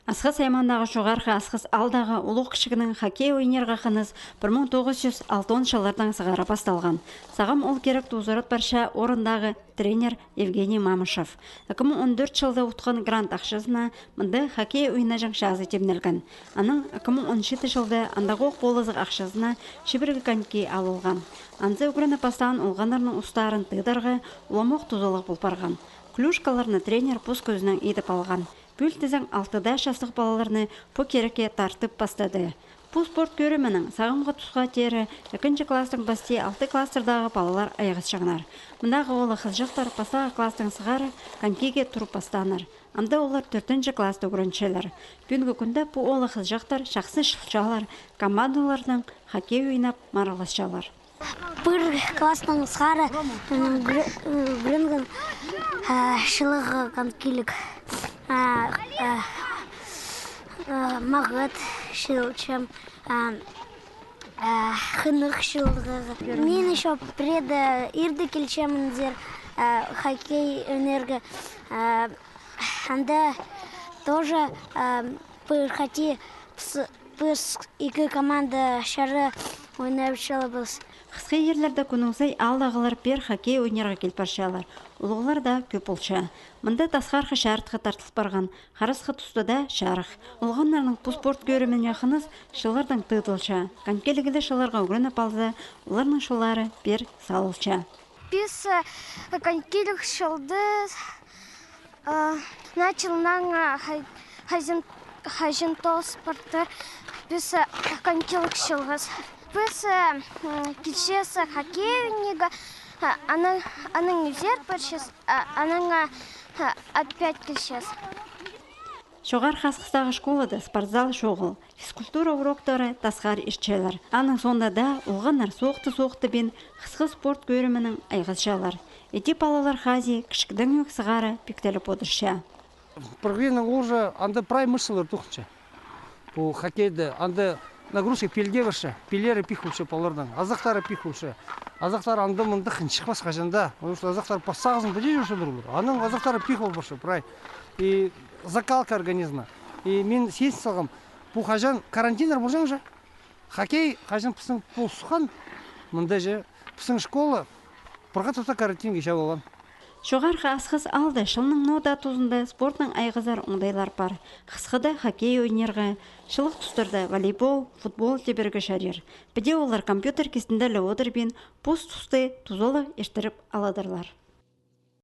Асқыс аймандағы жоғарғы асқыс алдағы ұлық кішігінің хоккей ойнерға қыныз 1960 жылдардан сығара басталған. Сағым ол керек тузырат барша орындағы тренер Евгений Мамышев. 2014 жылда ұтқан грант ақшысына мұнды хоккей ойына жаңшазы темнелген. Аның 2017 жылда андағы қолызық ақшысына шибіргі коньки алылған. Анзы үгіріні пастаған ұлғанарының ұстарын тыдарға ұламық тұзылық бұлпарған. Клюшкаларны тренер пұс көзінің едіп алған. Бүлтізің 6-да шастық балаларны по кереке тартып бастады. Бұл спорт көрімінің сағымға тұсқа тері 2-ші кластың басты 6 кластырдағы балалар аяғыз шығынар. Мұндағы олы қызжықтар пастағы кластың сығары конькиге тұрып бастаныр. Анда олар 4-ші класты көріншелер. Бүгінгі күнді бұл олы қызжықтар шақсы шылшалар, командалардың хоккей ойнап мараласшалар. Бір кластың сығары грінген шылығы конькилік. Мағыт шылчым, хынық шылығы. Мен еще преды ирді келчеміндер хоккей өнергі. Анда тоже пырхати пыс екі команда шары ойнап шалабыз. Қысқы ерлерді күніңсай алдағылар пер хоккей ойнерға келпаршалар. Улығылар да көп олша. Мұнда тасқарқы шартықы тартылып барған, қарысқы тұстада шарық. Улғанларының бұл спорт көрімен яқыныз шылардың тұтылша. Конькелігілі шыларға өгірініп алды, оларының шылары пер салылша. Біз конькелік шылды началынан хажинтол спорты біз конькелік шылғыз. Біз келшесі хоккей өнегі, аның үзер біршес, аның опять келшесі. Шоғар қасқыстағы школада спортзал шоғыл, физкультура уроктары тасқар ішчелер. Аның сонда да ұлғанар соқты бен қысқы спорт көрімінің айғызшалар. Еті балалар хази кішкідің өк сығары пектеліп отырша. Прогресінің олжа анда прай мысылыр тұқынша. Бұл хоккейді анда нагрузка пелге барша, пелері пихулшы палардан, азақтары пихулшы. Азақтары анда мұнды қыншықпас қажанда, потому что азақтары пассағызын бүдей жүрші дұрылыр. Аның азақтары пихул барша, прай. И закалка организма. И мен сенсі салғам, бұл қажан карантинер бұл жаң жа. Хоккей қажан пысың бұл сұқан, мұнда жа пысың школа, бұрға тұта карантинге ша болған. Жоғарғы асқыз алды шылның нода тұзында спортның айғызар оңдайлар бар. Қысқыда хоккей ойнерға, шылық тұстырда волейбол, футбол тебергі шарер. Біде олар компьютер кестінділі одыр бен пост тұсты тұзолы ештіріп аладырлар.